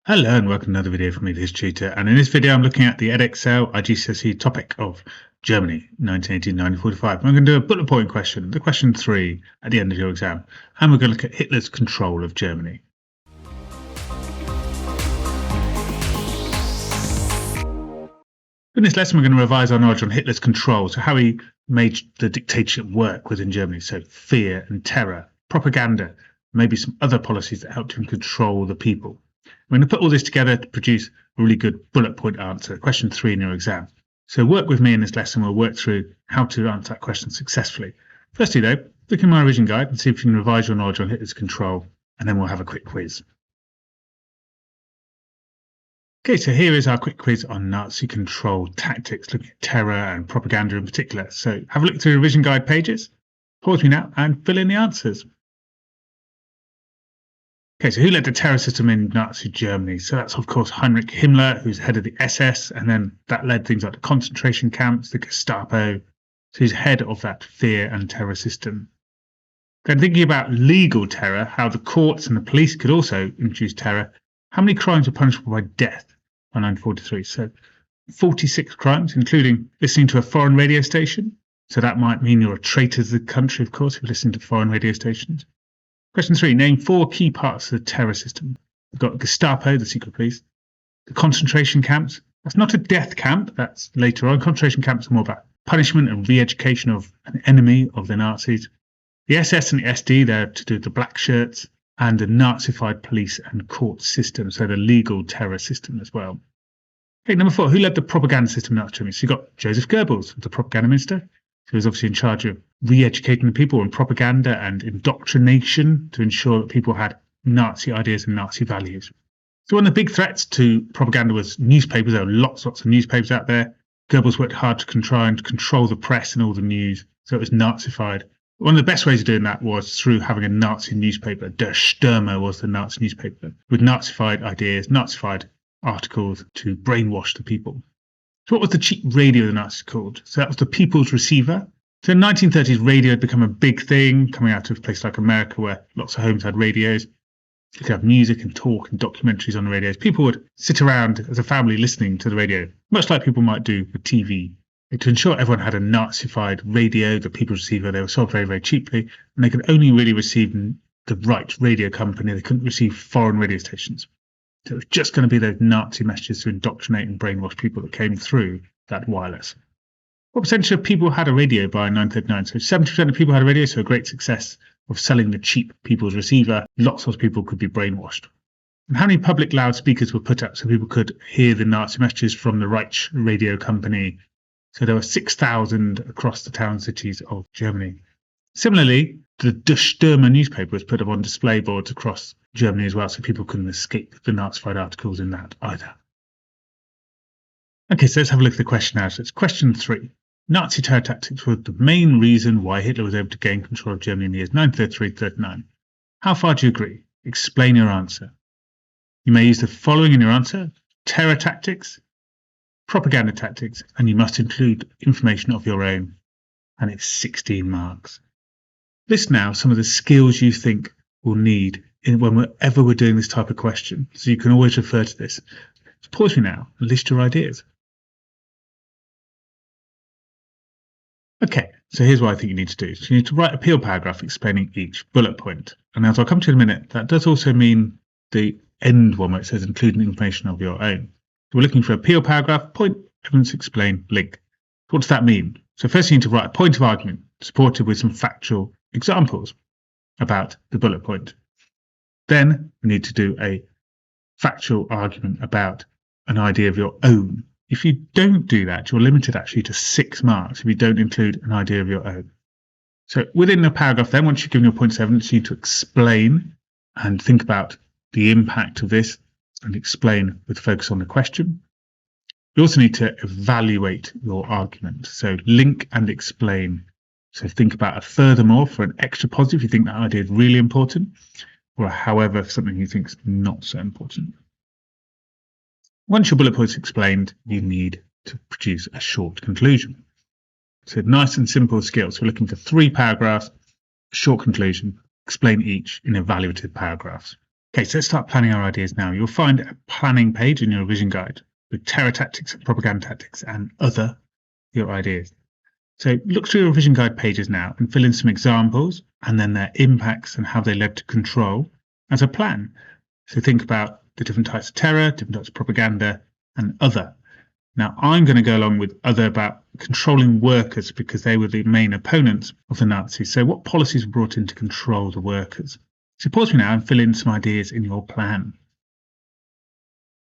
Hello and welcome to another video from me, the History Tutor. And in this video, I'm looking at the Edexcel iGCSE topic of Germany, 1918-1945. I'm going to do a bullet point question, the question 3 at the end of your exam. And we're going to look at Hitler's control of Germany. In this lesson, we're going to revise our knowledge on Hitler's control, so how he made the dictatorship work within Germany. So fear and terror, propaganda, maybe some other policies that helped him control the people. We're going to put all this together to produce a really good bullet point answer, question 3 in your exam. So work with me in this lesson. We'll work through how to answer that question successfully. Firstly, though, look in my revision guide and see if you can revise your knowledge on Hitler's control, and then we'll have a quick quiz. Okay, so here is our quick quiz on Nazi control tactics, looking at terror and propaganda in particular. So have a look through the revision guide pages, pause me now, and fill in the answers. Okay, so who led the terror system in Nazi Germany? So that's, of course, Heinrich Himmler, who's head of the SS, and then that led things like the concentration camps, the Gestapo. So he's head of that fear and terror system. Then thinking about legal terror, how the courts and the police could also introduce terror, how many crimes were punishable by death by 1943? So 46 crimes, including listening to a foreign radio station. So that might mean you're a traitor to the country, of course, if you listen to foreign radio stations. Question 3, name 4 key parts of the terror system. We've got Gestapo, the secret police, the concentration camps. That's not a death camp, that's later on. Concentration camps are more about punishment and re-education of an enemy of the Nazis. The SS and the SD, they're to do with the black shirts, and the Nazified police and court system, so the legal terror system as well. Okay, number 4, who led the propaganda system in Nazi Germany? So you've got Joseph Goebbels, the propaganda minister. So he was obviously in charge of re-educating the people and propaganda and indoctrination to ensure that people had Nazi ideas and Nazi values. So one of the big threats to propaganda was newspapers. There were lots of newspapers out there. Goebbels worked hard to try and control the press and all the news, so it was Nazified. One of the best ways of doing that was through having a Nazi newspaper. Der Stürmer was the Nazi newspaper, with Nazified ideas, Nazified articles to brainwash the people. So what was the cheap radio the Nazis called? So that was the People's Receiver. So in the 1930s, radio had become a big thing, coming out of a place like America where lots of homes had radios. You could have music and talk and documentaries on the radios. People would sit around as a family listening to the radio, much like people might do with TV. To ensure everyone had a Nazified radio, the People's Receiver, they were sold very, very cheaply, and they could only really receive the right radio company. They couldn't receive foreign radio stations. So it was just going to be those Nazi messages to indoctrinate and brainwash people that came through that wireless. What percentage of people had a radio by 1939? So 70% of people had a radio, so a great success of selling the cheap People's Receiver. Lots of people could be brainwashed. And how many public loudspeakers were put up so people could hear the Nazi messages from the Reich radio company? So there were 6,000 across the town cities of Germany. Similarly, the Der Stürmer newspaper was put up on display boards across Germany as well, so people couldn't escape the Nazified articles in that either. Okay, so let's have a look at the question now. So it's question 3. Nazi terror tactics were the main reason why Hitler was able to gain control of Germany in the years 1933-39. How far do you agree? Explain your answer. You may use the following in your answer: terror tactics, propaganda tactics, and you must include information of your own. And it's 16 marks. List now some of the skills you think we'll need whenever we're doing this type of question. So you can always refer to this. So pause me now and list your ideas. Okay, so here's what I think you need to do. So you need to write a appeal paragraph explaining each bullet point. And as I'll come to in a minute, that does also mean the end one where it says including information of your own. So we're looking for a appeal paragraph, point, evidence, explain, link. What does that mean? So first you need to write a point of argument supported with some factual examples about the bullet point. Then we need to do a factual argument about an idea of your own. If you don't do that, you're limited actually to 6 marks if you don't include an idea of your own. So within the paragraph then, once you've given your points of evidence, you need to explain and think about the impact of this and explain with focus on the question. You also need to evaluate your argument. So link and explain. So think about a furthermore for an extra positive if you think that idea is really important, or however something you think is not so important. Once your bullet points explained, you need to produce a short conclusion. So nice and simple skills. We're looking for 3 paragraphs, short conclusion, explain each in evaluative paragraphs. Okay, so let's start planning our ideas now. You'll find a planning page in your revision guide with terror tactics and propaganda tactics and other your ideas. So look through your revision guide pages now and fill in some examples and then their impacts and how they led to control as a plan. So think about the different types of terror, different types of propaganda and other. Now I'm going to go along with other about controlling workers because they were the main opponents of the Nazis. So what policies were brought in to control the workers? So pause me now and fill in some ideas in your plan.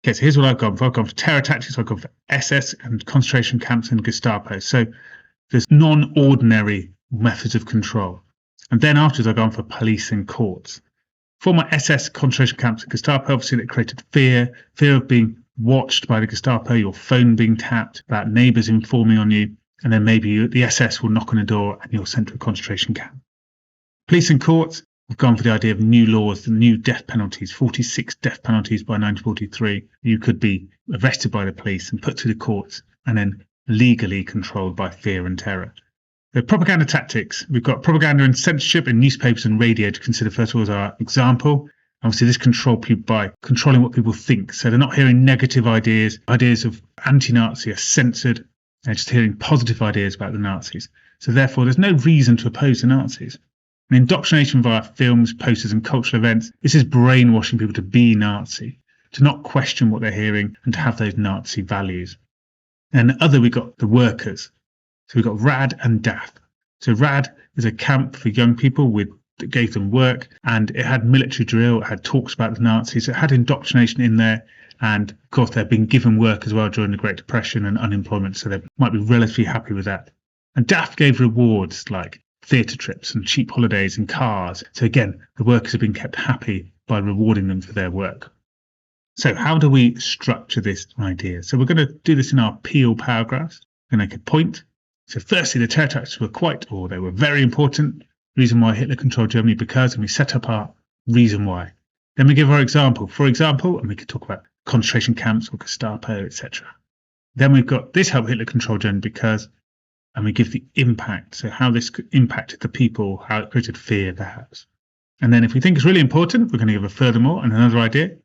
Okay, so here's what I've gone for. I've gone for terror tactics, I've gone for SS and concentration camps and Gestapo. So there's non-ordinary methods of control. And then afterwards I've gone for police and courts. For my SS, concentration camps and Gestapo, obviously that created fear of being watched by the Gestapo, your phone being tapped, about neighbours informing on you, and then maybe the SS will knock on a door and you're sent to a concentration camp. Police and courts, we've gone for the idea of new laws, the new death penalties, 46 death penalties by 1943. You could be arrested by the police and put through the courts and then legally controlled by fear and terror. The propaganda tactics, we've got propaganda and censorship in newspapers and radio to consider first of all as our example. Obviously, this controls people by controlling what people think. So they're not hearing negative ideas. Ideas of anti-Nazi are censored. They're just hearing positive ideas about the Nazis. So therefore, there's no reason to oppose the Nazis. And indoctrination via films, posters and cultural events, this is brainwashing people to be Nazi, to not question what they're hearing and to have those Nazi values. And other, we've got the workers. So we've got RAD and DAF. So RAD is a camp for young people that gave them work, and it had military drill, it had talks about the Nazis, it had indoctrination in there, and of course they've been given work as well during the Great Depression and unemployment, so they might be relatively happy with that. And DAF gave rewards like theatre trips and cheap holidays and cars. So again, the workers have been kept happy by rewarding them for their work. So how do we structure this idea? So we're going to do this in our Peel paragraphs. We're going to make a point. So firstly, the terror tactics they were very important. Reason why Hitler controlled Germany because, and we set up our reason why. Then we give our example. For example, and we could talk about concentration camps or Gestapo, etc. Then we've got this helped Hitler control Germany because, and we give the impact. So how this impacted the people, how it created fear, perhaps. And then if we think it's really important, we're going to give a furthermore and another idea.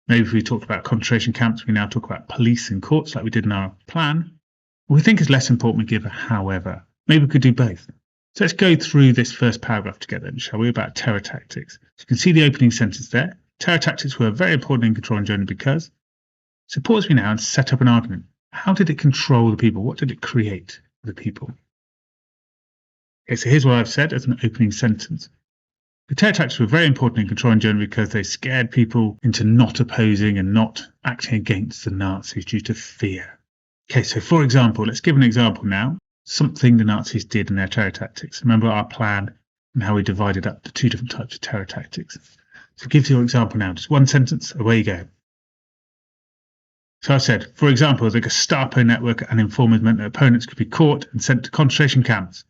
Maybe if we talked about concentration camps, we now talk about police and courts like we did in our plan. If we think it's less important, we give a however. Maybe we could do both. So let's go through this first paragraph together, shall we, about terror tactics. So you can see the opening sentence there. Terror tactics were very important in controlling Germany because. So pause me now and set up an argument. How did it control the people? What did it create for the people? Okay, so here's what I've said as an opening sentence. The terror tactics were very important in controlling Germany because they scared people into not opposing and not acting against the Nazis due to fear. Okay, so for example, let's give an example now. Something the Nazis did in their terror tactics. Remember our plan and how we divided up the two different types of terror tactics. So give your example now, just one sentence, away you go. So I said, for example, the Gestapo network and informers meant that opponents could be caught and sent to concentration camps.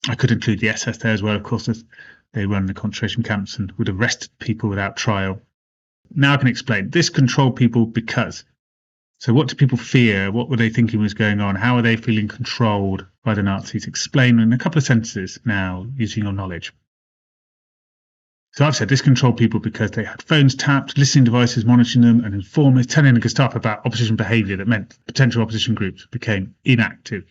I could include the SS there as well, of course, as they run the concentration camps and would arrest people without trial. Now I can explain. This controlled people because. So what do people fear? What were they thinking was going on? How are they feeling controlled by the Nazis? Explain in a couple of sentences now using your knowledge. So I've said this controlled people because they had phones tapped, listening devices monitoring them, and informers telling the Gestapo about opposition behaviour that meant potential opposition groups became inactive.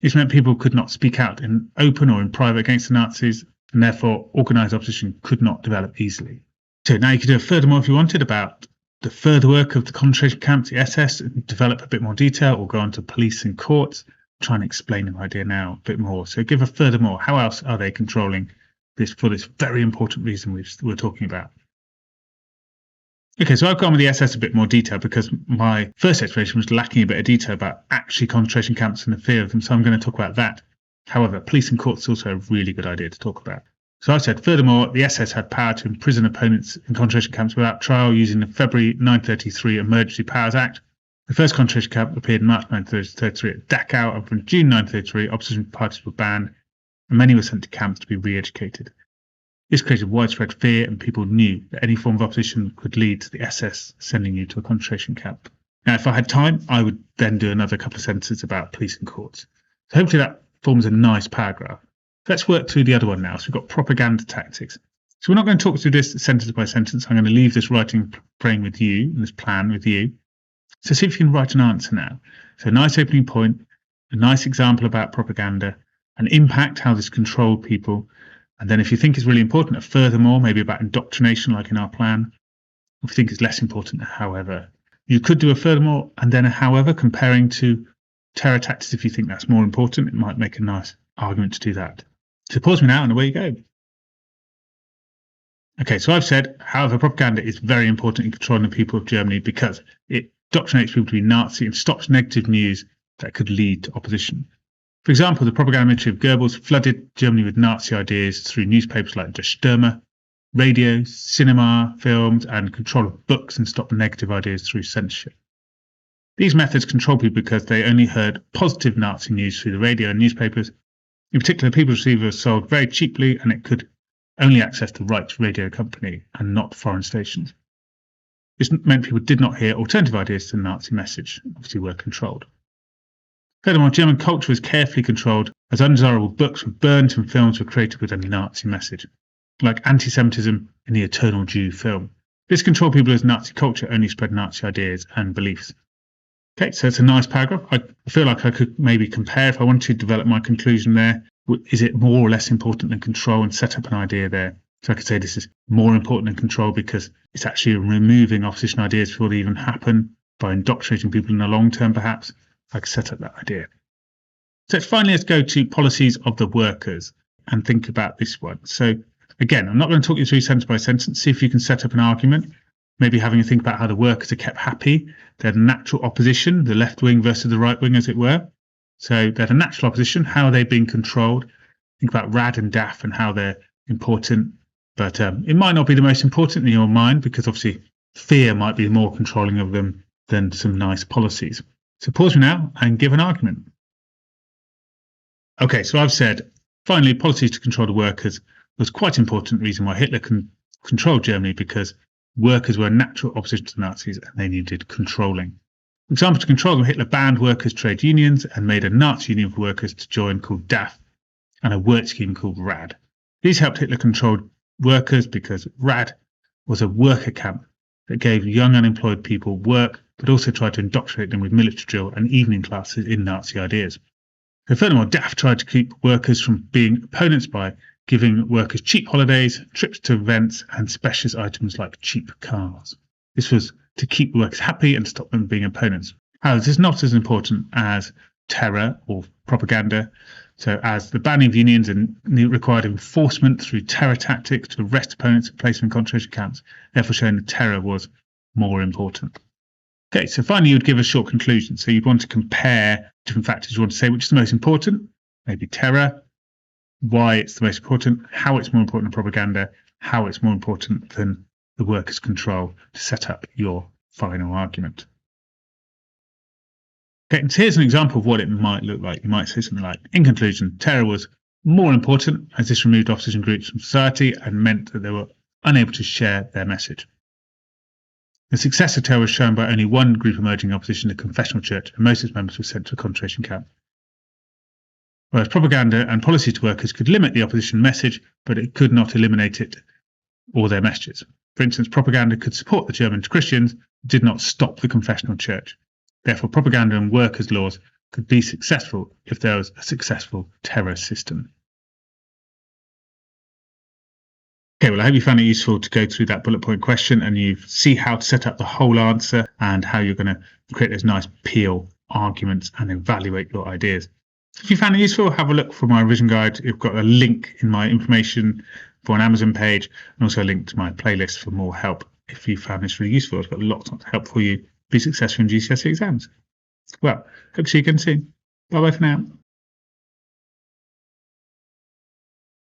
This meant people could not speak out in open or in private against the Nazis, and therefore organised opposition could not develop easily. So now you could do a furthermore if you wanted about the further work of the concentration camps, the SS, develop a bit more detail, or go on to police and courts, try and explain the idea now a bit more. So give a furthermore. How else are they controlling this for this very important reason we're talking about? Okay, so I've gone with the SS a bit more detail because my first explanation was lacking a bit of detail about actually concentration camps and the fear of them, so I'm going to talk about that. However, police and courts is also a really good idea to talk about. So I said, furthermore, the SS had power to imprison opponents in concentration camps without trial using the February 1933 Emergency Powers Act. The first concentration camp appeared in March 1933 at Dachau, and from June 1933, opposition parties were banned, and many were sent to camps to be re-educated. This created widespread fear, and people knew that any form of opposition could lead to the SS sending you to a concentration camp. Now, if I had time, I would then do another couple of sentences about police and courts. So hopefully that forms a nice paragraph. Let's work through the other one now. So we've got propaganda tactics. So we're not going to talk through this sentence by sentence. I'm going to leave this writing frame with you, and this plan with you. So see if you can write an answer now. So a nice opening point, a nice example about propaganda, an impact, how this controlled people. And then if you think it's really important, a furthermore, maybe about indoctrination like in our plan. If you think it's less important, however. You could do a furthermore and then a however, comparing to terror tactics. If you think that's more important, it might make a nice argument to do that. So pause me now and away you go. Okay, so I've said, however, propaganda is very important in controlling the people of Germany because it indoctrinates people to be Nazi and stops negative news that could lead to opposition. For example, the propaganda ministry of Goebbels flooded Germany with Nazi ideas through newspapers like Der Stürmer, radio, cinema, films, and control of books, and stopped negative ideas through censorship. These methods control people because they only heard positive Nazi news through the radio and newspapers. In particular, people's receiver was sold very cheaply, and it could only access the right radio company and not foreign stations. This meant people did not hear alternative ideas to the Nazi message, obviously were controlled. Furthermore, German culture was carefully controlled as undesirable books were burned and films were created with a Nazi message, like anti-Semitism in the Eternal Jew film. This controlled people as Nazi culture only spread Nazi ideas and beliefs. Okay, so it's a nice paragraph. I feel like I could maybe compare, if I wanted to develop my conclusion there, is it more or less important than control, and set up an idea there. So I could say this is more important than control because it's actually removing opposition ideas before they even happen by indoctrinating people in the long term, perhaps. I could set up that idea. So finally, let's go to policies of the workers and think about this one. So again, I'm not going to talk you through sentence by sentence. See if you can set up an argument, maybe having a think about how the workers are kept happy. They had a natural opposition, the left wing versus the right wing, as it were. So they had a natural opposition. How are they being controlled? Think about RAD and DAF and how they're important. But it might not be the most important in your mind because obviously fear might be more controlling of them than some nice policies. So pause me now and give an argument. Okay, so I've said, finally, policies to control the workers was quite an important reason why Hitler controlled Germany, because workers were natural opposition to the Nazis and they needed controlling. For example, to control them, Hitler banned workers' trade unions and made a Nazi union for workers to join called DAF and a work scheme called RAD. These helped Hitler control workers because RAD was a worker camp that gave young unemployed people work, but also tried to indoctrinate them with military drill and evening classes in Nazi ideas. So furthermore, DAF tried to keep workers from being opponents by giving workers cheap holidays, trips to events, and specialist items like cheap cars. This was to keep workers happy and stop them being opponents. However, this is not as important as terror or propaganda. So as the banning of unions and required enforcement through terror tactics to arrest opponents and place them in concentration camps, therefore showing that terror was more important. Okay, so finally you would give a short conclusion. So you'd want to compare different factors. You want to say which is the most important, maybe terror, why it's the most important, how it's more important than propaganda, how it's more important than the workers' control, to set up your final argument. Okay, and here's an example of what it might look like. You might say something like, in conclusion, terror was more important as this removed opposition groups from society and meant that they were unable to share their message. The success of terror was shown by only one group emerging opposition, the Confessional Church, and most of its members were sent to a concentration camp. Whereas propaganda and policies to workers could limit the opposition message, but it could not eliminate it or their messages. For instance, propaganda could support the German Christians, but did not stop the Confessional Church. Therefore, propaganda and workers' laws could be successful if there was a successful terror system. Okay, well, I hope you found it useful to go through that bullet point question and you see how to set up the whole answer and how you're going to create those nice peel arguments and evaluate your ideas. If you found it useful, have a look for my revision guide. You've got a link in my information for an Amazon page and also a link to my playlist for more help. If you found this really useful, I've got lots of help for you. Be successful in GCSE exams. Well, hope to see you again soon. Bye bye for now.